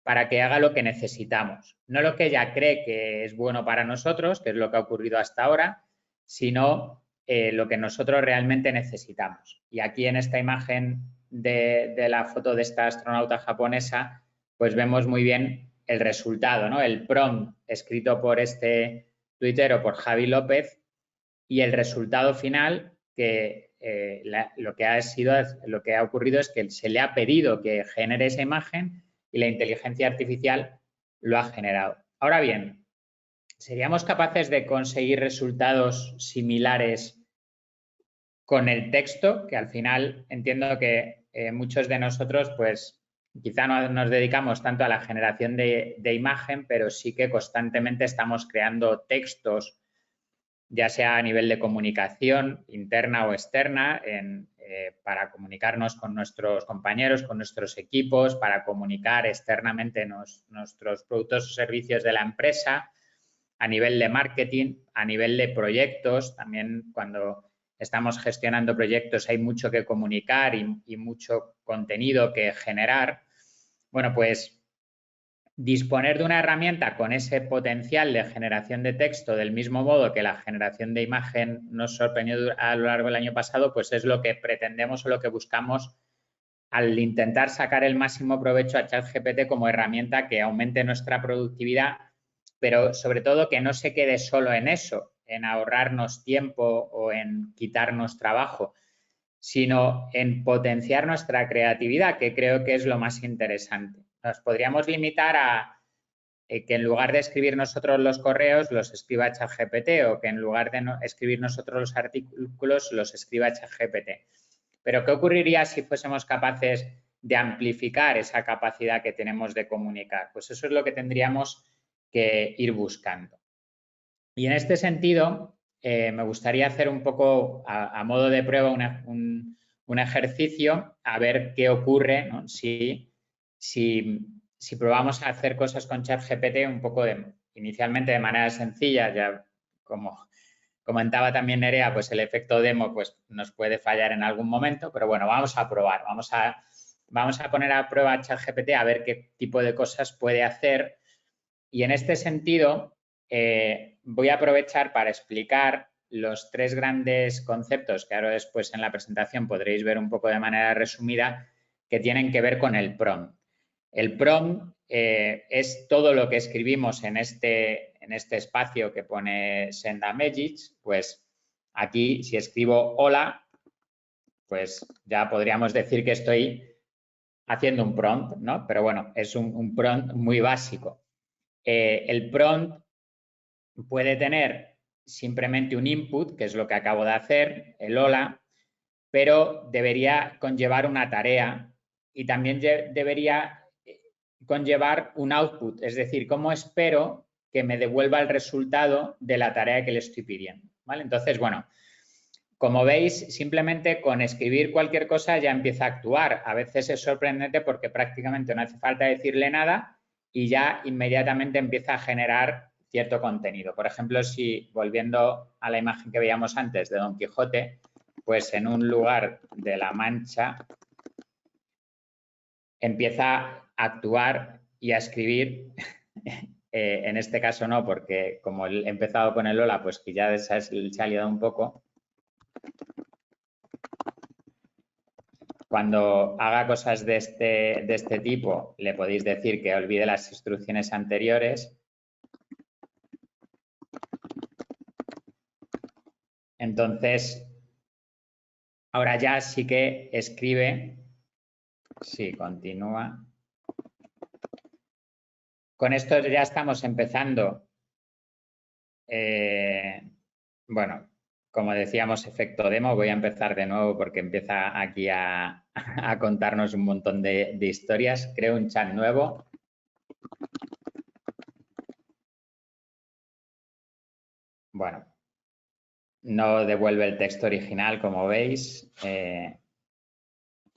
C: para que haga lo que necesitamos. No lo que ella cree que es bueno para nosotros, que es lo que ha ocurrido hasta ahora, sino lo que nosotros realmente necesitamos. Y aquí en esta imagen de la foto de esta astronauta japonesa, pues vemos muy bien el resultado, ¿no? El prompt escrito por este tuitero, por Javi López, y el resultado final que lo que ha ocurrido es que se le ha pedido que genere esa imagen y la inteligencia artificial lo ha generado. Ahora bien, ¿seríamos capaces de conseguir resultados similares con el texto? Que al final entiendo que muchos de nosotros, pues quizá no nos dedicamos tanto a la generación de imagen, pero sí que constantemente estamos creando textos, ya sea a nivel de comunicación interna o externa, para comunicarnos con nuestros compañeros, con nuestros equipos, para comunicar externamente nuestros productos o servicios de la empresa, a nivel de marketing, a nivel de proyectos. También cuando estamos gestionando proyectos hay mucho que comunicar y mucho contenido que generar. Bueno, pues disponer de una herramienta con ese potencial de generación de texto del mismo modo que la generación de imagen nos sorprendió a lo largo del año pasado, pues es lo que pretendemos o lo que buscamos al intentar sacar el máximo provecho a ChatGPT como herramienta que aumente nuestra productividad, pero sobre todo que no se quede solo en eso, en ahorrarnos tiempo o en quitarnos trabajo, sino en potenciar nuestra creatividad, que creo que es lo más interesante. Nos podríamos limitar a que en lugar de escribir nosotros los correos, los escriba ChatGPT, o que en lugar de escribir nosotros los artículos, los escriba ChatGPT. Pero ¿qué ocurriría si fuésemos capaces de amplificar esa capacidad que tenemos de comunicar? Pues eso es lo que tendríamos que ir buscando. Y en este sentido, me gustaría hacer un poco a modo de prueba un ejercicio a ver qué ocurre, ¿no? si probamos a hacer cosas con ChatGPT un poco inicialmente de manera sencilla, ya como comentaba también Nerea, pues el efecto demo pues nos puede fallar en algún momento, pero bueno, vamos a probar, vamos a poner a prueba ChatGPT a ver qué tipo de cosas puede hacer. Y en este sentido, voy a aprovechar para explicar los tres grandes conceptos que ahora después en la presentación podréis ver un poco de manera resumida, que tienen que ver con el prompt. El prompt es todo lo que escribimos en este espacio que pone Send a Message. Pues aquí, si escribo hola, pues ya podríamos decir que estoy haciendo un prompt, ¿no? Pero bueno, es un prompt muy básico. El prompt puede tener simplemente un input, que es lo que acabo de hacer, el hola, pero debería conllevar una tarea y también debería conllevar un output, es decir, cómo espero que me devuelva el resultado de la tarea que le estoy pidiendo, ¿vale? Entonces, bueno, como veis, simplemente con escribir cualquier cosa ya empieza a actuar. A veces es sorprendente porque prácticamente no hace falta decirle nada y ya inmediatamente empieza a generar cierto contenido. Por ejemplo, si volviendo a la imagen que veíamos antes de Don Quijote, pues en un lugar de la Mancha empieza a actuar y a escribir, en este caso no, porque como he empezado con el hola, pues que ya se ha liado un poco. Cuando haga cosas de este tipo, le podéis decir que olvide las instrucciones anteriores. Entonces, ahora ya sí que escribe. Sí, continúa. Con esto ya estamos empezando. Bueno, como decíamos, efecto demo. Voy a empezar de nuevo porque empieza aquí a contarnos un montón de historias. Creo un chat nuevo. Bueno, no devuelve el texto original, como veis.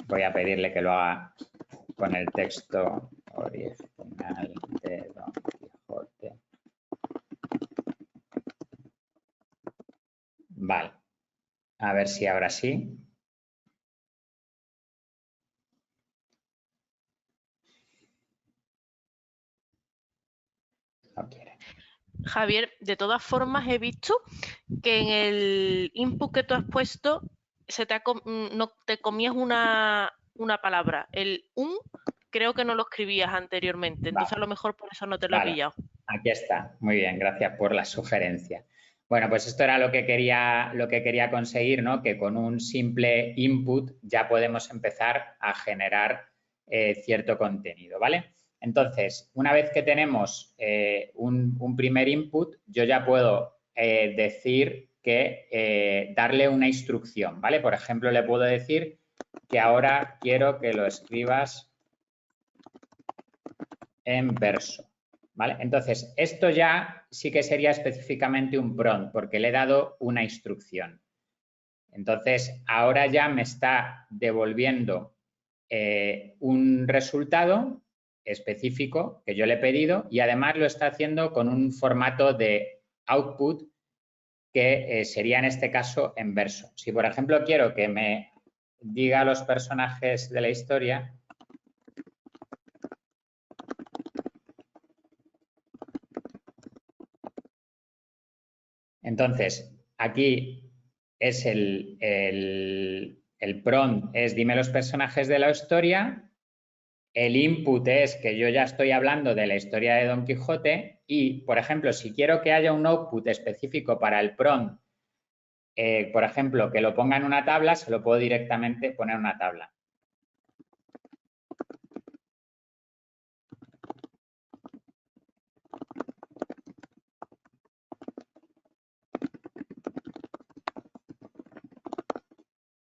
C: Voy a pedirle que lo haga con el texto original de Don Quijote. Vale. A ver si ahora sí. No quiere.
A: Javier, de todas formas he visto que en el input que tú has puesto no te comías una palabra. El creo que no lo escribías anteriormente, entonces
C: Vale.
A: a lo mejor por eso no te lo he pillado.
C: Aquí está. Muy bien, gracias por la sugerencia. Bueno, pues esto era lo que quería conseguir, ¿no? Que con un simple input ya podemos empezar a generar cierto contenido, ¿vale? Entonces, una vez que tenemos un primer input, yo ya puedo decir que darle una instrucción, ¿vale? Por ejemplo, le puedo decir que ahora quiero que lo escribas en verso, ¿vale? Entonces, esto ya sí que sería específicamente un prompt, porque le he dado una instrucción. Entonces, ahora ya me está devolviendo un resultado específico que yo le he pedido y además lo está haciendo con un formato de output que sería en este caso en verso. Si, por ejemplo, quiero que me diga los personajes de la historia, entonces aquí es el prompt es dime los personajes de la historia, el input es que yo ya estoy hablando de la historia de Don Quijote y, por ejemplo, si quiero que haya un output específico para el prompt, por ejemplo, que lo ponga en una tabla, se lo puedo directamente poner en una tabla.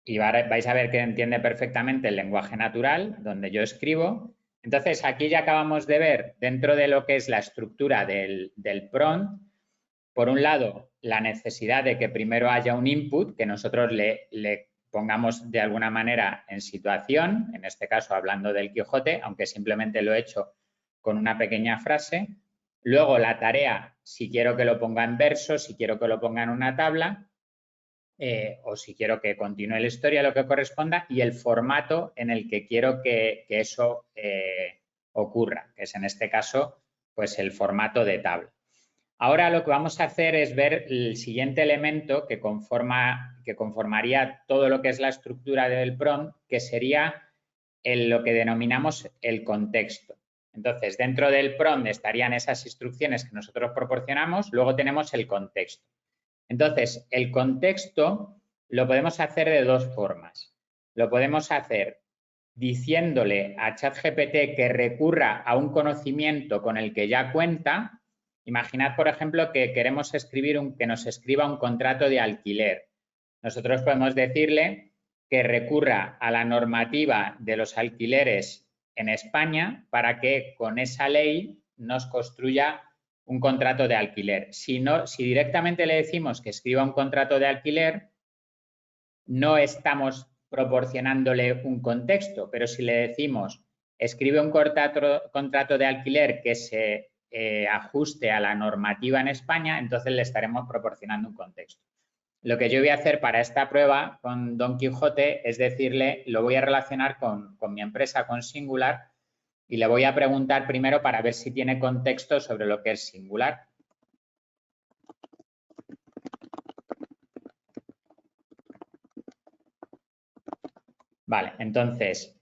C: Y vais a ver que entiende perfectamente el lenguaje natural, donde yo escribo. Entonces, aquí ya acabamos de ver, dentro de lo que es la estructura del prompt, por un lado, la necesidad de que primero haya un input, que nosotros le pongamos de alguna manera en situación, en este caso hablando del Quijote, aunque simplemente lo he hecho con una pequeña frase. Luego, la tarea, si quiero que lo ponga en verso, si quiero que lo ponga en una tabla, o si quiero que continúe la historia, lo que corresponda, y el formato en el que quiero que eso ocurra, que es en este caso, pues el formato de tabla. Ahora lo que vamos a hacer es ver el siguiente elemento que conformaría todo lo que es la estructura del prompt, que sería lo que denominamos el contexto. Entonces, dentro del prompt estarían esas instrucciones que nosotros proporcionamos, luego tenemos el contexto. Entonces, el contexto lo podemos hacer de dos formas. Lo podemos hacer diciéndole a ChatGPT que recurra a un conocimiento con el que ya cuenta. Imaginad, por ejemplo, que queremos que nos escriba un contrato de alquiler. Nosotros podemos decirle que recurra a la normativa de los alquileres en España para que con esa ley nos construya un contrato de alquiler. Si directamente le decimos que escriba un contrato de alquiler, no estamos proporcionándole un contexto, pero si le decimos escribe un contrato de alquiler que se ajuste a la normativa en España, entonces le estaremos proporcionando un contexto. Lo que yo voy a hacer para esta prueba con Don Quijote es decirle, lo voy a relacionar con mi empresa, con Singular, y le voy a preguntar primero para ver si tiene contexto sobre lo que es Singular. Vale, entonces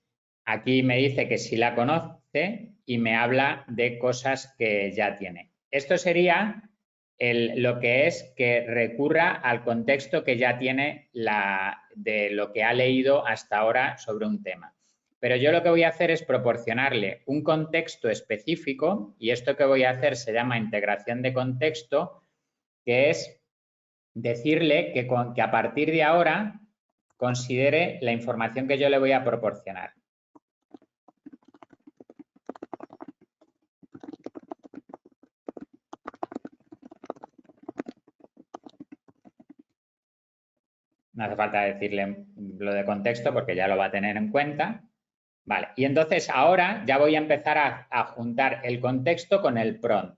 C: aquí me dice que sí la conoce y me habla de cosas que ya tiene. Esto sería lo que es que recurra al contexto que ya tiene de lo que ha leído hasta ahora sobre un tema. Pero yo lo que voy a hacer es proporcionarle un contexto específico y esto que voy a hacer se llama integración de contexto, que es decirle que a partir de ahora considere la información que yo le voy a proporcionar. No hace falta decirle lo de contexto porque ya lo va a tener en cuenta. Vale, y entonces ahora ya voy a empezar a juntar el contexto con el prompt.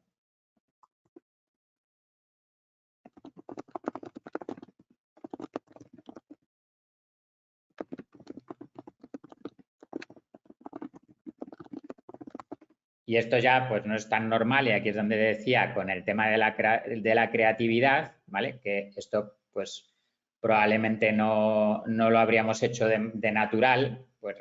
C: Y esto ya pues no es tan normal y aquí es donde decía con el tema de la creatividad, ¿vale? Que esto pues probablemente no lo habríamos hecho de natural, pues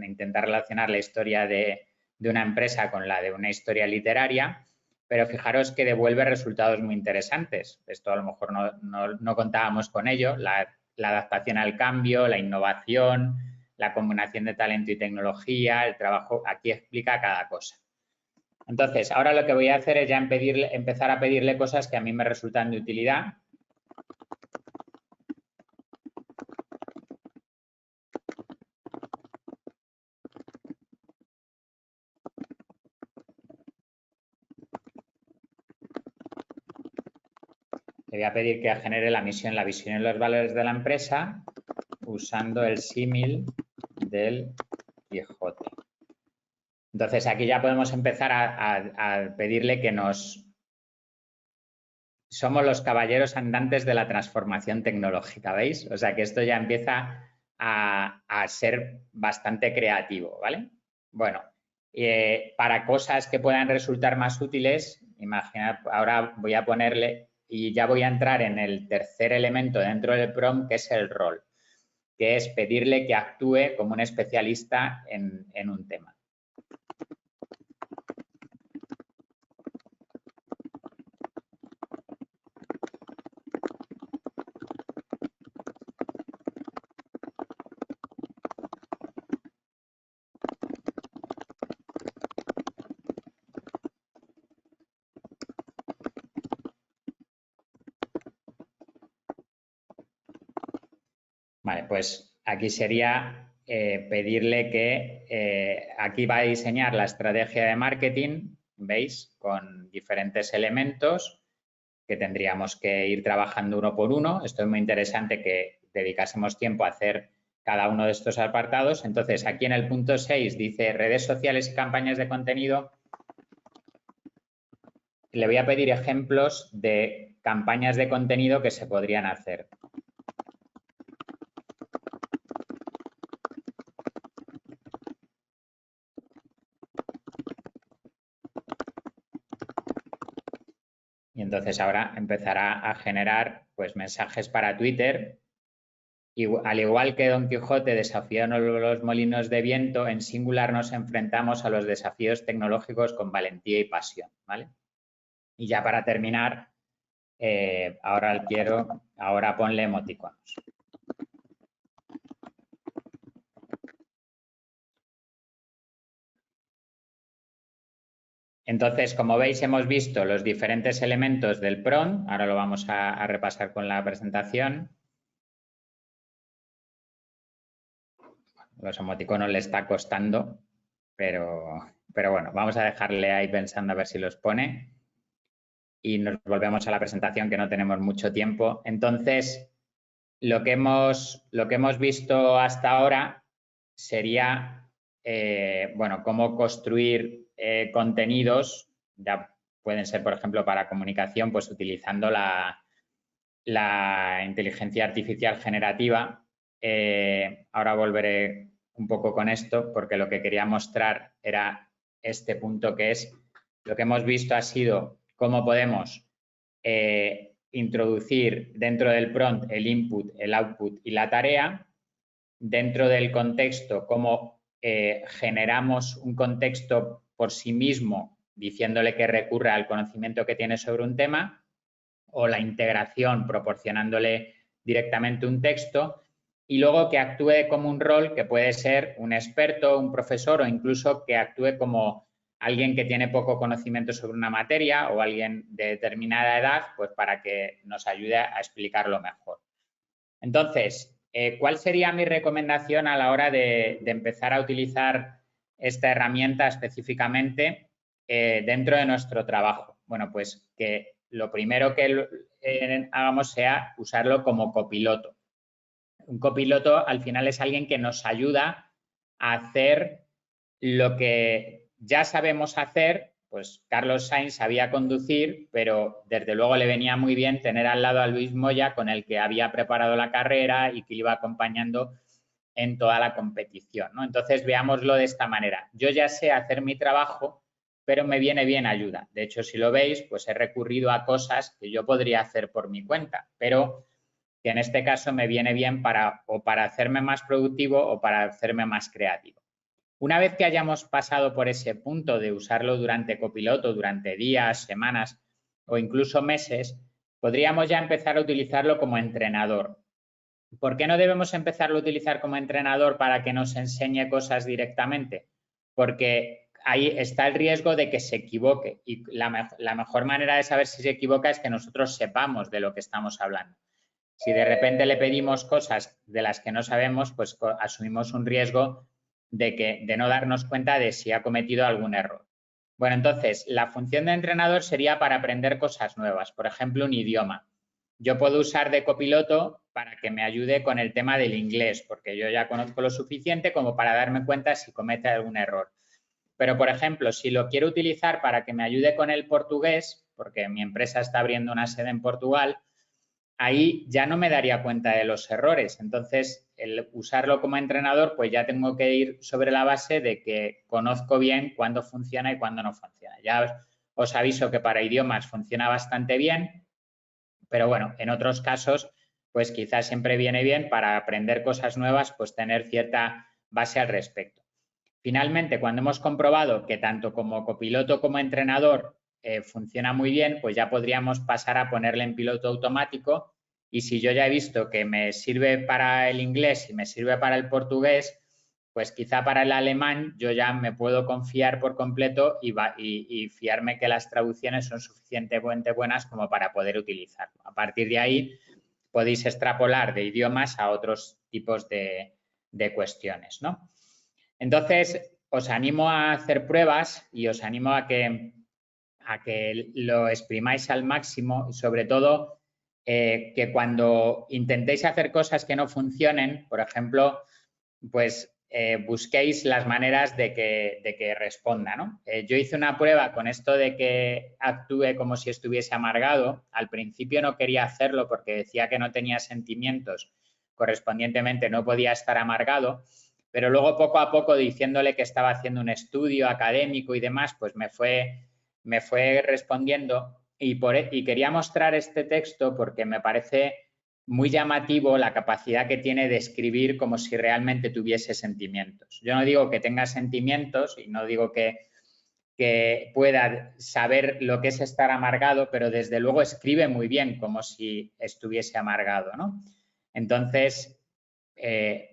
C: intentar relacionar la historia de una empresa con la de una historia literaria, pero fijaros que devuelve resultados muy interesantes. Esto a lo mejor no contábamos con ello, la adaptación al cambio, la innovación, la combinación de talento y tecnología, el trabajo, aquí explica cada cosa. Entonces, ahora lo que voy a hacer es ya empezar a pedirle cosas que a mí me resultan de utilidad. Le voy a pedir que genere la visión y los valores de la empresa usando el símil del Quijote. Entonces, aquí ya podemos empezar a pedirle que somos los caballeros andantes de la transformación tecnológica, ¿veis? O sea que esto ya empieza a ser bastante creativo, ¿vale? Bueno, para cosas que puedan resultar más útiles, imaginad, ahora voy a ponerle y ya voy a entrar en el tercer elemento dentro del prompt, que es el rol, que es pedirle que actúe como un especialista en un tema. Vale, pues aquí sería pedirle que aquí va a diseñar la estrategia de marketing, ¿veis? Con diferentes elementos que tendríamos que ir trabajando uno por uno. Esto es muy interesante que dedicásemos tiempo a hacer cada uno de estos apartados. Entonces, aquí en el punto 6 dice redes sociales y campañas de contenido. Le voy a pedir ejemplos de campañas de contenido que se podrían hacer. Y entonces ahora empezará a generar pues, mensajes para Twitter. Y al igual que Don Quijote desafió los molinos de viento, en Singular nos enfrentamos a los desafíos tecnológicos con valentía y pasión, ¿vale? Y ya para terminar, ahora ponle emoticonos. Entonces, como veis, hemos visto los diferentes elementos del prompt. Ahora lo vamos a repasar con la presentación. Los emoticonos le está costando, pero bueno, vamos a dejarle ahí pensando a ver si los pone. Y nos volvemos a la presentación, que no tenemos mucho tiempo. Entonces, lo que hemos visto hasta ahora sería, bueno, cómo construir contenidos, ya pueden ser, por ejemplo, para comunicación, pues utilizando la inteligencia artificial generativa. Ahora volveré un poco con esto porque lo que quería mostrar era este punto, que es lo que hemos visto ha sido cómo podemos introducir dentro del prompt el input, el output y la tarea. Dentro del contexto, cómo generamos un contexto por sí mismo diciéndole que recurra al conocimiento que tiene sobre un tema, o la integración proporcionándole directamente un texto, y luego que actúe como un rol que puede ser un experto, un profesor, o incluso que actúe como alguien que tiene poco conocimiento sobre una materia o alguien de determinada edad, pues para que nos ayude a explicarlo mejor. Entonces, ¿cuál sería mi recomendación a la hora de empezar a utilizar esta herramienta específicamente dentro de nuestro trabajo? Bueno, pues que lo primero que hagamos sea usarlo como copiloto. Un copiloto al final es alguien que nos ayuda a hacer lo que ya sabemos hacer. Pues Carlos Sainz sabía conducir, pero desde luego le venía muy bien tener al lado a Luis Moya, con el que había preparado la carrera y que le iba acompañando en toda la competición, ¿no? Entonces, veámoslo de esta manera. Yo ya sé hacer mi trabajo, pero me viene bien ayuda. De hecho, si lo veis, pues he recurrido a cosas que yo podría hacer por mi cuenta, pero que en este caso me viene bien para hacerme más productivo o para hacerme más creativo. Una vez que hayamos pasado por ese punto de usarlo durante copiloto, durante días, semanas o incluso meses, podríamos ya empezar a utilizarlo como entrenador. ¿Por qué no debemos empezarlo a utilizar como entrenador para que nos enseñe cosas directamente? Porque ahí está el riesgo de que se equivoque, y la mejor manera de saber si se equivoca es que nosotros sepamos de lo que estamos hablando. Si de repente le pedimos cosas de las que no sabemos, pues asumimos un riesgo de no darnos cuenta de si ha cometido algún error. Bueno, entonces, la función de entrenador sería para aprender cosas nuevas, por ejemplo, un idioma. Yo puedo usar de copiloto para que me ayude con el tema del inglés, porque yo ya conozco lo suficiente como para darme cuenta si comete algún error. Pero, por ejemplo, si lo quiero utilizar para que me ayude con el portugués, porque mi empresa está abriendo una sede en Portugal, ahí ya no me daría cuenta de los errores. Entonces, el usarlo como entrenador, pues ya tengo que ir sobre la base de que conozco bien cuándo funciona y cuándo no funciona. Ya os aviso que para idiomas funciona bastante bien, pero bueno, en otros casos, pues quizás siempre viene bien para aprender cosas nuevas, pues tener cierta base al respecto. Finalmente, cuando hemos comprobado que tanto como copiloto como entrenador funciona muy bien, pues ya podríamos pasar a ponerle en piloto automático, y si yo ya he visto que me sirve para el inglés y me sirve para el portugués, pues quizá para el alemán yo ya me puedo confiar por completo y fiarme que las traducciones son suficientemente buenas como para poder utilizarlo. A partir de ahí podéis extrapolar de idiomas a otros tipos de cuestiones, ¿no? Entonces, os animo a hacer pruebas y os animo a que lo exprimáis al máximo, y sobre todo que cuando intentéis hacer cosas que no funcionen, por ejemplo, pues busquéis las maneras de que responda, ¿no? Yo hice una prueba con esto de que actúe como si estuviese amargado. Al principio no quería hacerlo porque decía que no tenía sentimientos, correspondientemente no podía estar amargado, pero luego poco a poco, diciéndole que estaba haciendo un estudio académico y demás, pues me fue respondiendo, y quería mostrar este texto porque me parece muy llamativo la capacidad que tiene de escribir como si realmente tuviese sentimientos. Yo no digo que tenga sentimientos y no digo que pueda saber lo que es estar amargado, pero desde luego escribe muy bien como si estuviese amargado, ¿no? Entonces,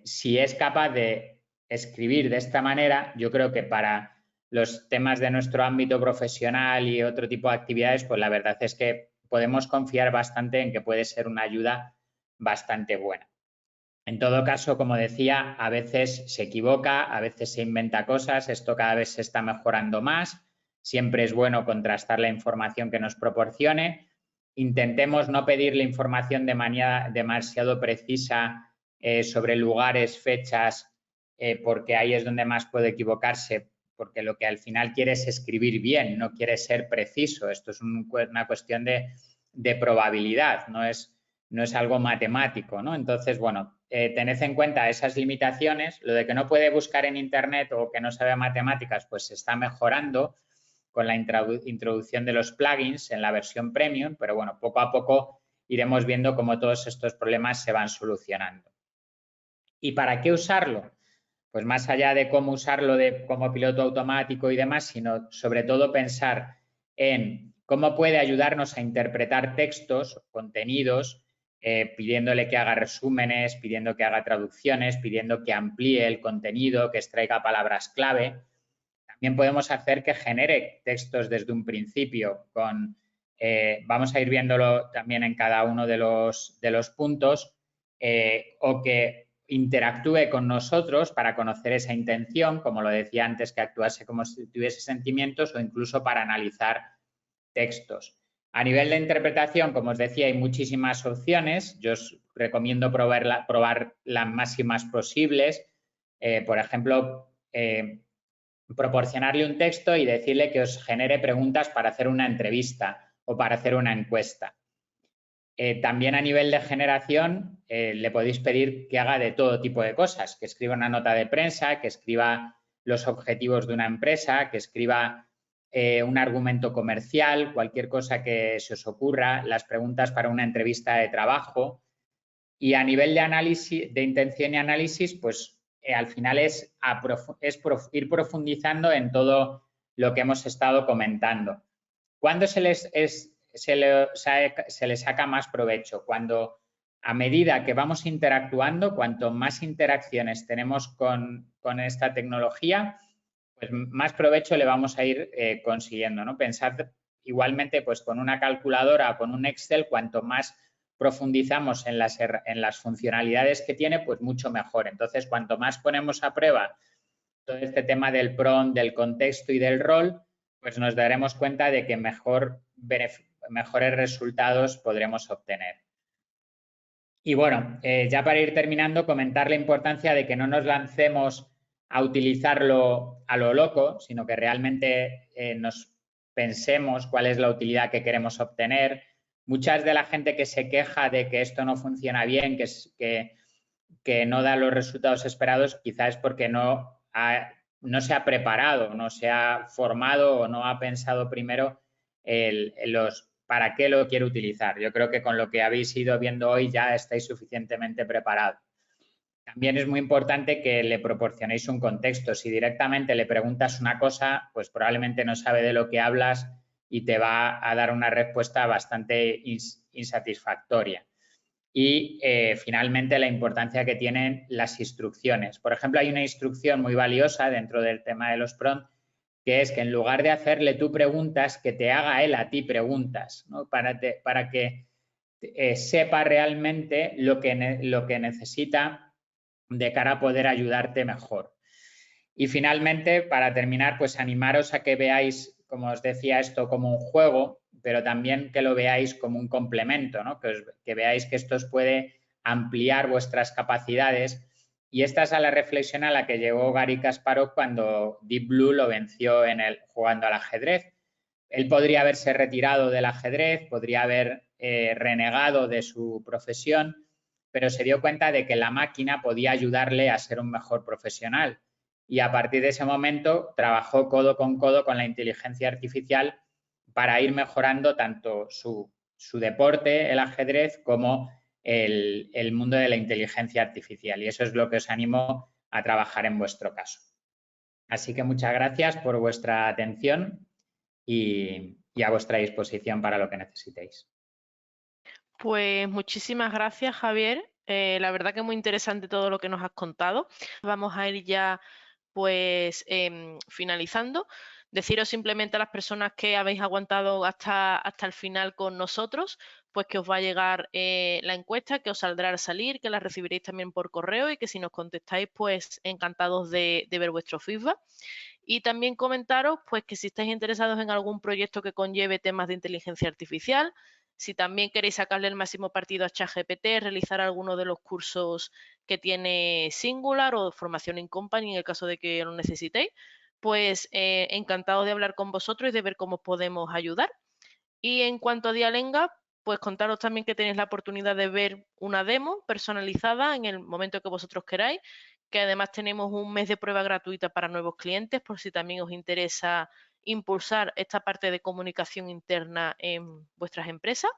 C: si es capaz de escribir de esta manera, yo creo que para los temas de nuestro ámbito profesional y otro tipo de actividades, pues la verdad es que podemos confiar bastante en que puede ser una ayuda bastante buena. En todo caso, como decía, a veces se equivoca, a veces se inventa cosas, esto cada vez se está mejorando más, siempre es bueno contrastar la información que nos proporcione. Intentemos no pedirle información de manera demasiado precisa sobre lugares, fechas, porque ahí es donde más puede equivocarse, porque lo que al final quiere es escribir bien, no quiere ser preciso. Esto es una cuestión de probabilidad, no es algo matemático, ¿no? Entonces, bueno, tened en cuenta esas limitaciones. Lo de que no puede buscar en Internet o que no sabe matemáticas, pues se está mejorando con la introducción de los plugins en la versión premium, pero bueno, poco a poco iremos viendo cómo todos estos problemas se van solucionando. ¿Y para qué usarlo? Pues más allá de cómo usarlo como piloto automático y demás, sino sobre todo pensar en cómo puede ayudarnos a interpretar textos, contenidos, pidiéndole que haga resúmenes, pidiendo que haga traducciones, pidiendo que amplíe el contenido, que extraiga palabras clave. También podemos hacer que genere textos desde un principio vamos a ir viéndolo también en cada uno de los puntos, o que interactúe con nosotros para conocer esa intención, como lo decía antes, que actuase como si tuviese sentimientos o incluso para analizar textos. A nivel de interpretación, como os decía, hay muchísimas opciones. Yo os recomiendo probar las máximas posibles. Por ejemplo, proporcionarle un texto y decirle que os genere preguntas para hacer una entrevista o para hacer una encuesta. También a nivel de generación le podéis pedir que haga de todo tipo de cosas, que escriba una nota de prensa, que escriba los objetivos de una empresa, que escriba un argumento comercial, cualquier cosa que se os ocurra, las preguntas para una entrevista de trabajo. Y a nivel de análisis, de intención y análisis, pues al final es ir profundizando en todo lo que hemos estado comentando. ¿Cuándo se le saca más provecho? Cuando, a medida que vamos interactuando, cuanto más interacciones tenemos con esta tecnología, pues más provecho le vamos a ir consiguiendo, ¿no? Pensad igualmente, pues con una calculadora o con un Excel, cuanto más profundizamos en las funcionalidades que tiene, pues mucho mejor. Entonces, cuanto más ponemos a prueba todo este tema del prompt, del contexto y del rol, pues nos daremos cuenta de que mejores resultados podremos obtener. Y bueno, ya para ir terminando, comentar la importancia de que no nos lancemos a utilizarlo a lo loco, sino que realmente nos pensemos cuál es la utilidad que queremos obtener. Muchas de la gente que se queja de que esto no funciona bien, que no da los resultados esperados, quizás es porque no se ha preparado, no se ha formado o no ha pensado primero para qué lo quiere utilizar. Yo creo que con lo que habéis ido viendo hoy ya estáis suficientemente preparados. También es muy importante que le proporcionéis un contexto. Si directamente le preguntas una cosa, pues probablemente no sabe de lo que hablas y te va a dar una respuesta bastante insatisfactoria. Y finalmente la importancia que tienen las instrucciones. Por ejemplo, hay una instrucción muy valiosa dentro del tema de los prompts, que es que en lugar de hacerle tú preguntas, que te haga él a ti preguntas, ¿no? Para que sepa realmente lo que necesita de cara a poder ayudarte mejor. Y finalmente, para terminar, pues animaros a que veáis, como os decía, esto como un juego, pero también que lo veáis como un complemento, ¿no? Que veáis que esto os puede ampliar vuestras capacidades. Y esta es la reflexión a la que llegó Garry Kasparov cuando Deep Blue lo venció jugando al ajedrez. Él podría haberse retirado del ajedrez, podría haber renegado de su profesión, pero se dio cuenta de que la máquina podía ayudarle a ser un mejor profesional. Y a partir de ese momento trabajó codo con la inteligencia artificial para ir mejorando tanto su deporte, el ajedrez, como el mundo de la inteligencia artificial. Y eso es lo que os animo a trabajar en vuestro caso. Así que muchas gracias por vuestra atención y a vuestra disposición para lo que necesitéis.
A: Pues muchísimas gracias, Javier. La verdad que es muy interesante todo lo que nos has contado. Vamos a ir ya pues finalizando. Deciros simplemente a las personas que habéis aguantado hasta el final con nosotros, pues que os va a llegar la encuesta, que os saldrá al salir, que la recibiréis también por correo y que si nos contestáis, pues encantados de ver vuestro feedback. Y también comentaros pues que si estáis interesados en algún proyecto que conlleve temas de inteligencia artificial, si también queréis sacarle el máximo partido a ChatGPT, realizar alguno de los cursos que tiene Singular o formación in company en el caso de que lo necesitéis, pues encantado de hablar con vosotros y de ver cómo podemos ayudar. Y en cuanto a Dialenga, pues contaros también que tenéis la oportunidad de ver una demo personalizada en el momento que vosotros queráis, que además tenemos un mes de prueba gratuita para nuevos clientes, por si también os interesa impulsar esta parte de comunicación interna en vuestras empresas.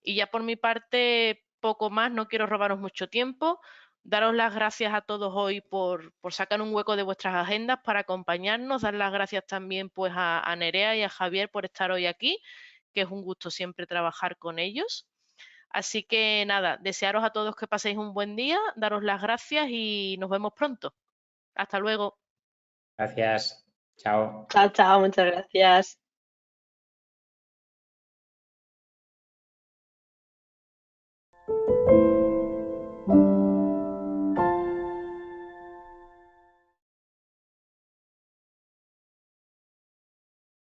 A: Y ya por mi parte, poco más, no quiero robaros mucho tiempo. Daros las gracias a todos hoy por sacar un hueco de vuestras agendas para acompañarnos. Dar las gracias también pues a Nerea y a Javier por estar hoy aquí, que es un gusto siempre trabajar con ellos. Así que nada, desearos a todos que paséis un buen día, daros las gracias y nos vemos pronto. Hasta luego.
C: Gracias. Chao.
B: Chao, chao, muchas gracias.